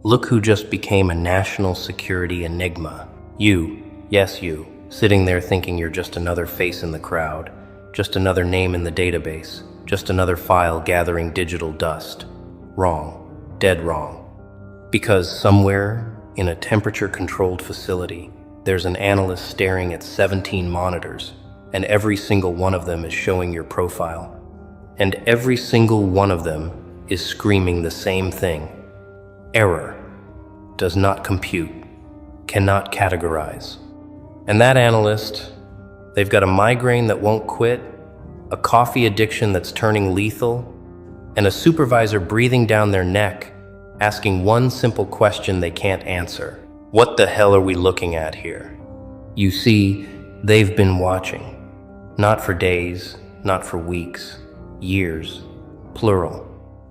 Look who just became a national security enigma. You, yes you, sitting there thinking you're just another face in the crowd, just another name in the database, just another file gathering digital dust. Wrong, dead wrong. Because somewhere in a temperature-controlled facility, there's an analyst staring at 17 monitors, and every single one of them is showing your profile. And every single one of them is screaming the same thing. Error. Does not compute. Cannot categorize. And that analyst, they've got a migraine that won't quit, a coffee addiction that's turning lethal, and a supervisor breathing down their neck, asking one simple question they can't answer. What the hell are we looking at here? You see, they've been watching. Not for days, not for weeks, years, plural.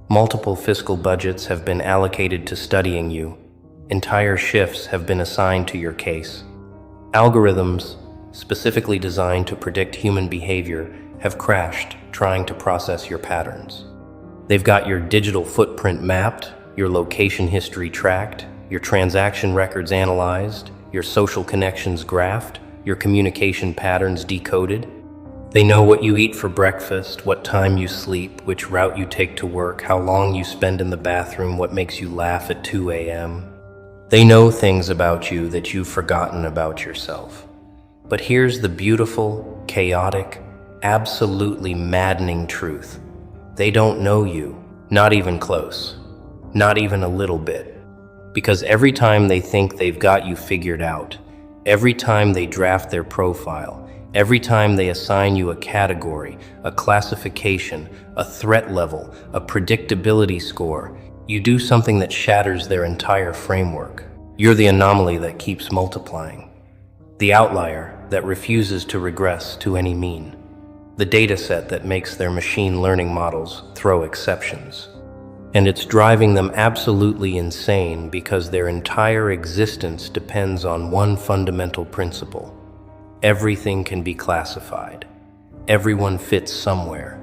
Multiple fiscal budgets have been allocated to studying you. Entire shifts have been assigned to your case. Algorithms, specifically designed to predict human behavior, have crashed trying to process your patterns. They've got your digital footprint mapped, your location history tracked, your transaction records analyzed, your social connections graphed, your communication patterns decoded. They know what you eat for breakfast, what time you sleep, which route you take to work, how long you spend in the bathroom, what makes you laugh at 2 a.m. They know things about you that you've forgotten about yourself. But here's the beautiful, chaotic, absolutely maddening truth. They don't know you, not even close, not even a little bit. Because every time they think they've got you figured out, every time they draft their profile, every time they assign you a category, a classification, a threat level, a predictability score, you do something that shatters their entire framework. You're the anomaly that keeps multiplying. The outlier that refuses to regress to any mean. The data set that makes their machine learning models throw exceptions. And it's driving them absolutely insane because their entire existence depends on one fundamental principle. Everything can be classified. Everyone fits somewhere.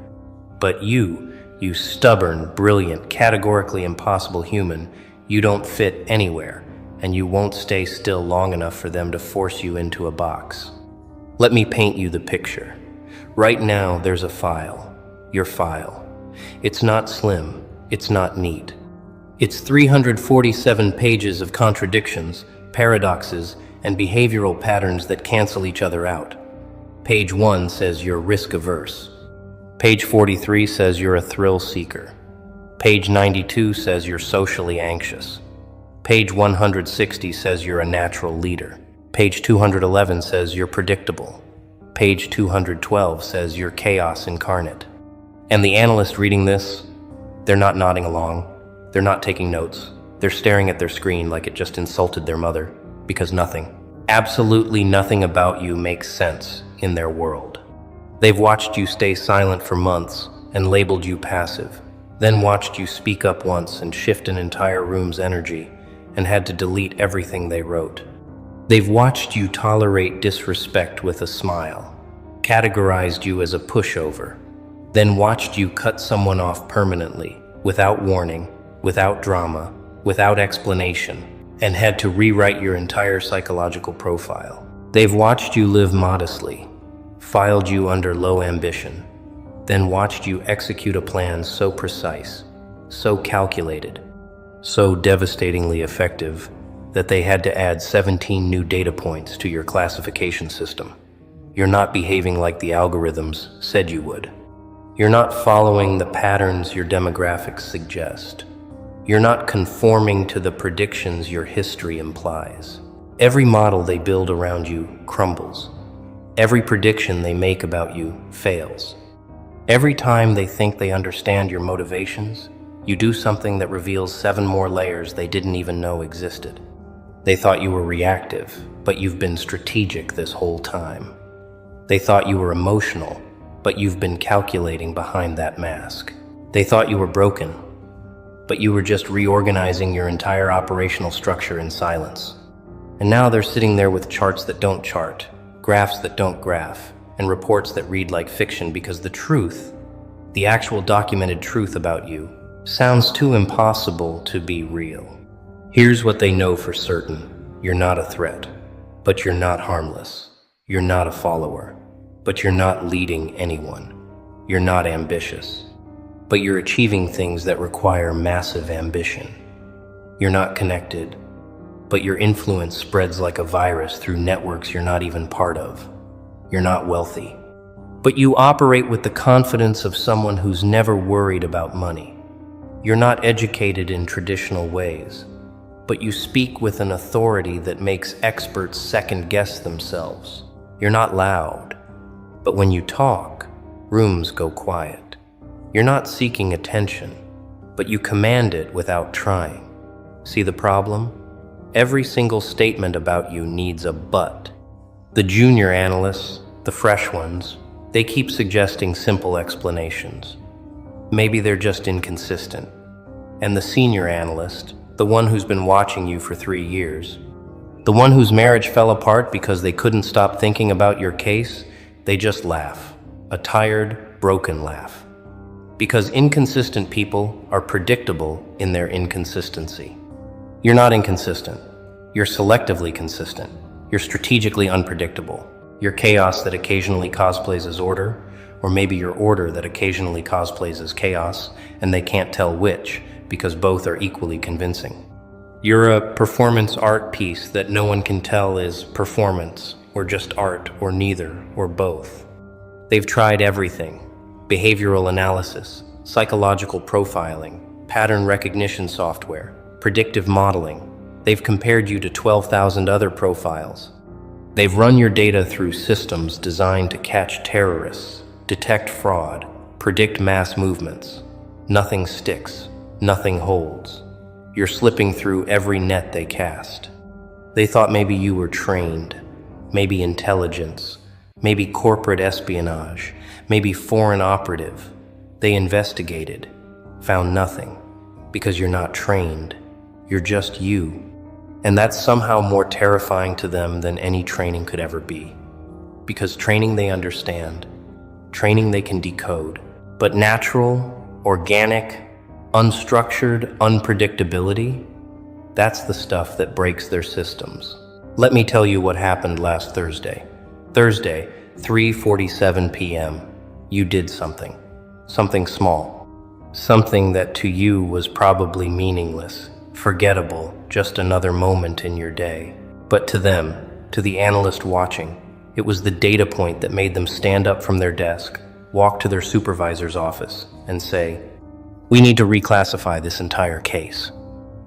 But you stubborn, brilliant, categorically impossible human, you don't fit anywhere, and you won't stay still long enough for them to force you into a box. Let me paint you the picture. Right now, there's a file. Your file. It's not slim. It's not neat. It's 347 pages of contradictions, paradoxes, and behavioral patterns that cancel each other out. Page 1 says you're risk-averse. Page 43 says you're a thrill seeker. Page 92 says you're socially anxious. Page 160 says you're a natural leader. Page 211 says you're predictable. Page 212 says you're chaos incarnate. And the analyst reading this, they're not nodding along. They're not taking notes. They're staring at their screen like it just insulted their mother, because nothing, absolutely nothing about you makes sense in their world. They've watched you stay silent for months and labeled you passive, then watched you speak up once and shift an entire room's energy and had to delete everything they wrote. They've watched you tolerate disrespect with a smile, categorized you as a pushover, then watched you cut someone off permanently, without warning, without drama, without explanation, and had to rewrite your entire psychological profile. They've watched you live modestly, filed you under low ambition, then watched you execute a plan so precise, so calculated, so devastatingly effective that they had to add 17 new data points to your classification system. You're not behaving like the algorithms said you would. You're not following the patterns your demographics suggest. You're not conforming to the predictions your history implies. Every model they build around you crumbles. Every prediction they make about you fails. Every time they think they understand your motivations, you do something that reveals 7 more layers they didn't even know existed. They thought you were reactive, but you've been strategic this whole time. They thought you were emotional, but you've been calculating behind that mask. They thought you were broken, but you were just reorganizing your entire operational structure in silence. And now they're sitting there with charts that don't chart, graphs that don't graph, and reports that read like fiction because the truth, the actual documented truth about you, Sounds too impossible to be real. Here's what they know for certain. You're not a threat, but you're not harmless. You're not a follower, but you're not leading anyone. You're not ambitious, but you're achieving things that require massive ambition. You're not connected, but your influence spreads like a virus through networks you're not even part of. You're not wealthy, but you operate with the confidence of someone who's never worried about money. You're not educated in traditional ways, but you speak with an authority that makes experts second-guess themselves. You're not loud, but when you talk, rooms go quiet. You're not seeking attention, but you command it without trying. See the problem? Every single statement about you needs a but. The junior analysts, the fresh ones, they keep suggesting simple explanations. Maybe they're just inconsistent. And the senior analyst, the one who's been watching you for 3 years, the one whose marriage fell apart because they couldn't stop thinking about your case, they just laugh. A tired, broken laugh. Because inconsistent people are predictable in their inconsistency. You're not inconsistent. You're selectively consistent. You're strategically unpredictable. You're chaos that occasionally cosplays as order, or maybe you're order that occasionally cosplays as chaos, and they can't tell which, because both are equally convincing. You're a performance art piece that no one can tell is performance, or just art, or neither, or both. They've tried everything: behavioral analysis, psychological profiling, pattern recognition software, predictive modeling. They've compared you to 12,000 other profiles. They've run your data through systems designed to catch terrorists, detect fraud, predict mass movements. Nothing sticks. Nothing holds. You're slipping through every net they cast. They thought maybe you were trained, maybe intelligence, maybe corporate espionage, maybe foreign operative. They investigated, found nothing, because you're not trained. You're just you. And that's somehow more terrifying to them than any training could ever be. Because training they understand, training they can decode, but natural, organic, unstructured unpredictability, that's the stuff that breaks their systems. Let me tell you what happened last Thursday. Thursday, 3:47 p.m. You did something. Something small. Something that to you was probably meaningless, forgettable, just another moment in your day. But to them, to the analyst watching, it was the data point that made them stand up from their desk, walk to their supervisor's office, and say, "We need to reclassify this entire case."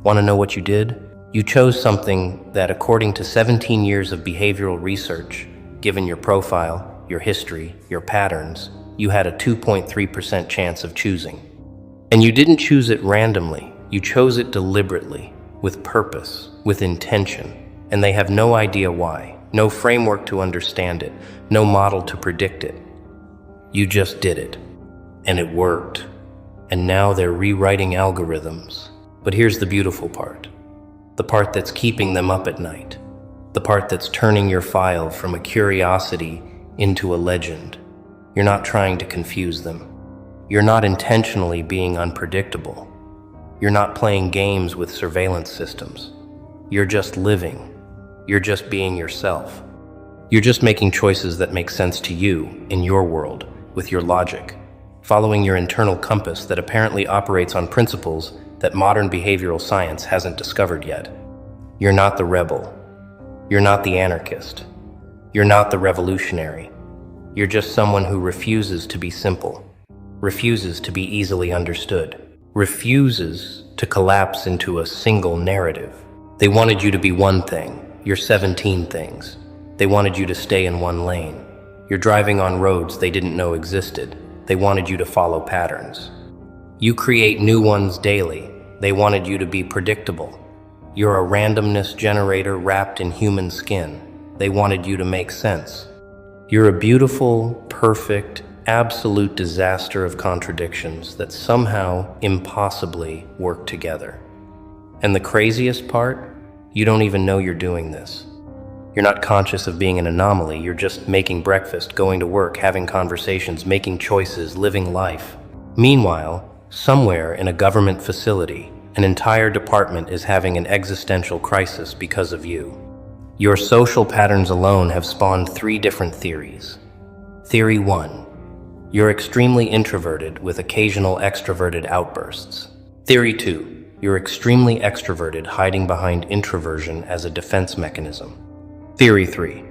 Want to know what you did? You chose something that, according to 17 years of behavioral research, given your profile, your history, your patterns, you had a 2.3% chance of choosing. And you didn't choose it randomly. You chose it deliberately, with purpose, with intention. And they have no idea why, no framework to understand it, no model to predict it. You just did it. And it worked. And now they're rewriting algorithms. But here's the beautiful part. The part that's keeping them up at night. The part that's turning your file from a curiosity into a legend. You're not trying to confuse them. You're not intentionally being unpredictable. You're not playing games with surveillance systems. You're just living. You're just being yourself. You're just making choices that make sense to you, in your world, with your logic. Following your internal compass that apparently operates on principles that modern behavioral science hasn't discovered yet. You're not the rebel. You're not the anarchist. You're not the revolutionary. You're just someone who refuses to be simple, refuses to be easily understood, refuses to collapse into a single narrative. They wanted you to be one thing, you're 17 things. They wanted you to stay in one lane. You're driving on roads they didn't know existed. They wanted you to follow patterns. You create new ones daily. They wanted you to be predictable. You're a randomness generator wrapped in human skin. They wanted you to make sense. You're a beautiful, perfect, absolute disaster of contradictions that somehow impossibly work together. And the craziest part? You don't even know you're doing this. You're not conscious of being an anomaly. You're just making breakfast, going to work, having conversations, making choices, living life. Meanwhile, Somewhere in a government facility, an entire department is having an existential crisis because of you. Your social patterns alone have spawned 3 different theories. Theory 1. You're extremely introverted with occasional extroverted outbursts. Theory 2. You're extremely extroverted, hiding behind introversion as a defense mechanism. Theory 3.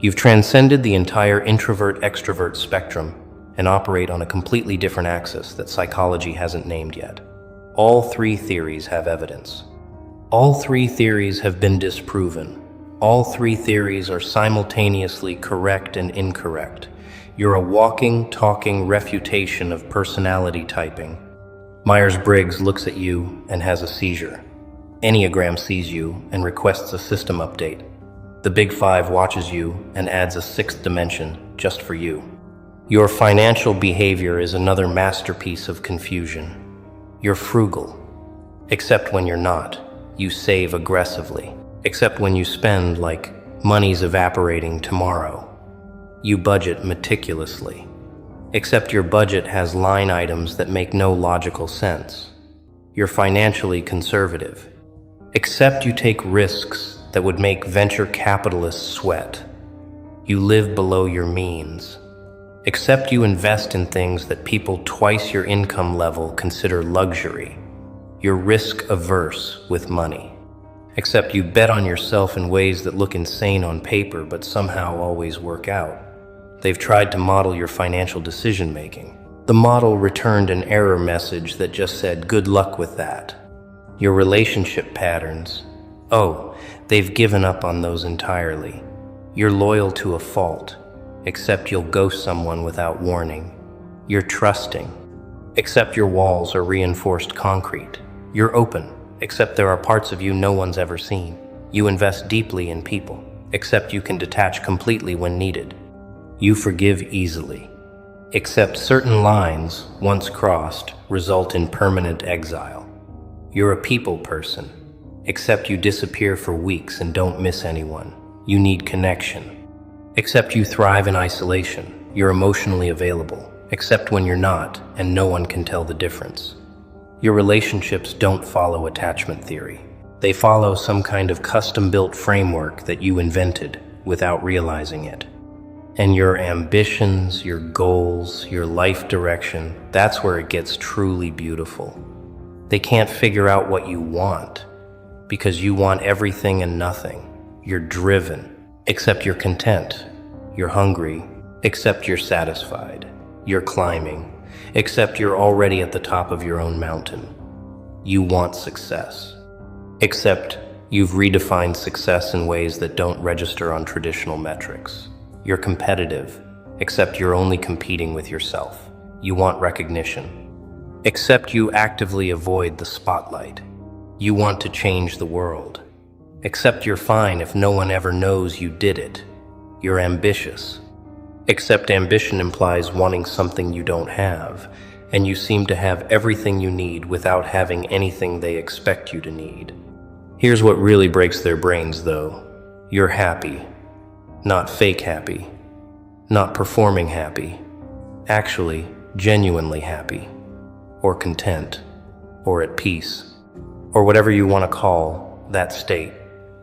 You've transcended the entire introvert-extrovert spectrum and operate on a completely different axis that psychology hasn't named yet. All 3 theories have evidence. All 3 theories have been disproven. All 3 theories are simultaneously correct and incorrect. You're a walking, talking refutation of personality typing. Myers-Briggs looks at you and has a seizure. Enneagram sees you and requests a system update. The Big Five watches you and adds a 6th dimension just for you. Your financial behavior is another masterpiece of confusion. You're frugal, except when you're not. You save aggressively, except when you spend like money's evaporating tomorrow. You budget meticulously, except your budget has line items that make no logical sense. You're financially conservative, except you take risks that would make venture capitalists sweat. You live below your means, except you invest in things that people twice your income level consider luxury. You're risk-averse with money, except you bet on yourself in ways that look insane on paper but somehow always work out. They've tried to model your financial decision-making. The model returned an error message that just said, "Good luck with that." Your relationship patterns, they've given up on those entirely. You're loyal to a fault, except you'll ghost someone without warning. You're trusting, except your walls are reinforced concrete. You're open, except there are parts of you no one's ever seen. You invest deeply in people, except you can detach completely when needed. You forgive easily, except certain lines, once crossed, result in permanent exile. You're a people person, except you disappear for weeks and don't miss anyone. You need connection, except you thrive in isolation. You're emotionally available, except when you're not, and no one can tell the difference. Your relationships don't follow attachment theory. They follow some kind of custom-built framework that you invented without realizing it. And your ambitions, your goals, your life direction, that's where it gets truly beautiful. They can't figure out what you want, because you want everything and nothing. You're driven, except you're content. You're hungry, except you're satisfied. You're climbing, except you're already at the top of your own mountain. You want success, except you've redefined success in ways that don't register on traditional metrics. You're competitive, except you're only competing with yourself. You want recognition, except you actively avoid the spotlight. You want to change the world, except you're fine if no one ever knows you did it. You're ambitious, except ambition implies wanting something you don't have, and you seem to have everything you need without having anything they expect you to need. Here's what really breaks their brains, though. You're happy, not fake happy, not performing happy, actually genuinely happy, or content, or at peace, or whatever you want to call that state,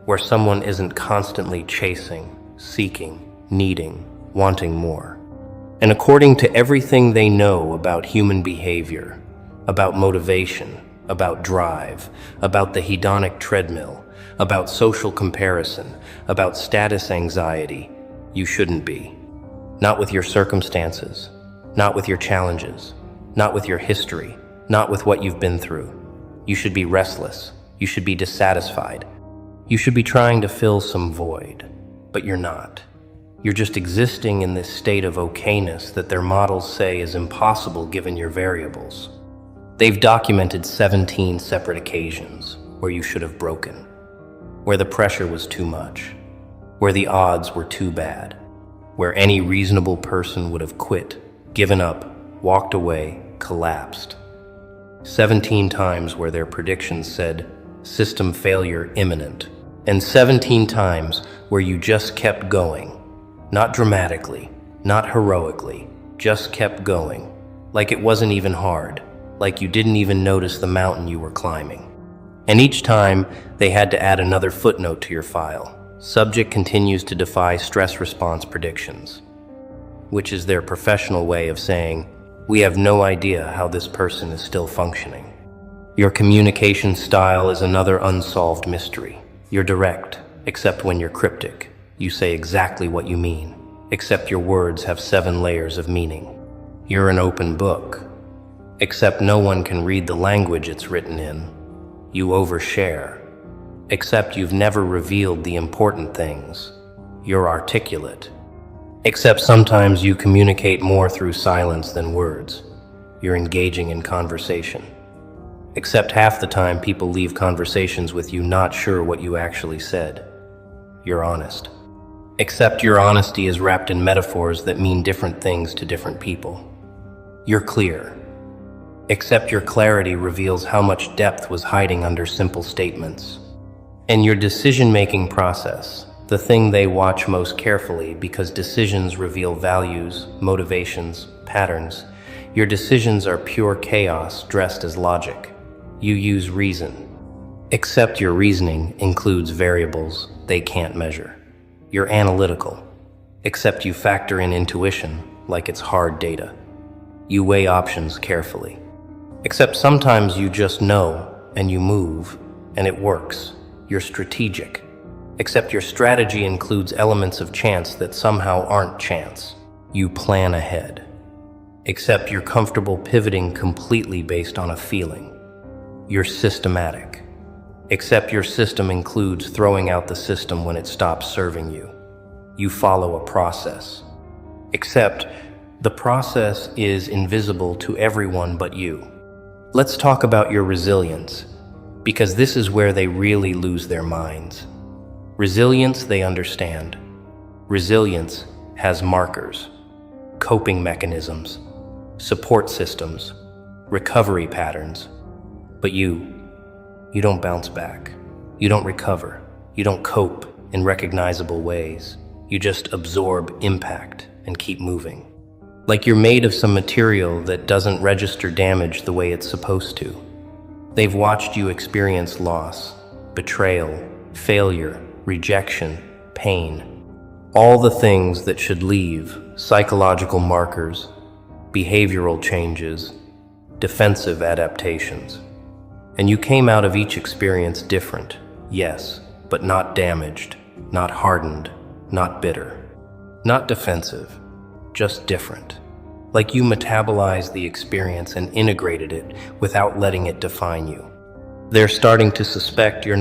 where someone isn't constantly chasing, seeking, needing, wanting more. And according to everything they know about human behavior, about motivation, about drive, about the hedonic treadmill, about social comparison, about status anxiety, you shouldn't be. Not with your circumstances, not with your challenges, not with your history, not with what you've been through. You should be restless. You should be dissatisfied. You should be trying to fill some void, but you're not. You're just existing in this state of okayness that their models say is impossible given your variables. They've documented 17 separate occasions where you should have broken, where the pressure was too much, where the odds were too bad, where any reasonable person would have quit, given up, walked away, collapsed. 17 times where their predictions said, system failure imminent, and 17 times where you just kept going. Not dramatically, not heroically, just kept going, like it wasn't even hard. like you didn't even notice the mountain you were climbing. And each time, they had to add another footnote to your file. Subject continues to defy stress response predictions, which is their professional way of saying, we have no idea how this person is still functioning. Your communication style is another unsolved mystery. You're direct, except when you're cryptic. You say exactly what you mean, except your words have 7 layers of meaning. You're an open book, except no one can read the language it's written in. You overshare, except you've never revealed the important things. You're articulate, except sometimes you communicate more through silence than words. You're engaging in conversation, except half the time people leave conversations with you not sure what you actually said. You're honest, except your honesty is wrapped in metaphors that mean different things to different people. You're clear, except your clarity reveals how much depth was hiding under simple statements. And your decision-making process, the thing they watch most carefully because decisions reveal values, motivations, patterns. Your decisions are pure chaos dressed as logic. You use reason, except your reasoning includes variables they can't measure. You're analytical, except you factor in intuition like it's hard data. You weigh options carefully, except sometimes you just know and you move and it works. You're strategic, except your strategy includes elements of chance that somehow aren't chance. You plan ahead, except you're comfortable pivoting completely based on a feeling. You're systematic, except your system includes throwing out the system when it stops serving you. You follow a process, except the process is invisible to everyone but you. Let's talk about your resilience, because this is where they really lose their minds. Resilience they understand. Resilience has markers, coping mechanisms, support systems, recovery patterns. But you don't bounce back. You don't recover. You don't cope in recognizable ways. You just absorb impact and keep moving. Like you're made of some material that doesn't register damage the way it's supposed to. They've watched you experience loss, betrayal, failure, rejection, pain. All the things that should leave psychological markers, behavioral changes, defensive adaptations. And you came out of each experience different, yes, but not damaged, not hardened, not bitter, not defensive, just different. Like you metabolized the experience and integrated it without letting it define you. They're starting to suspect you're not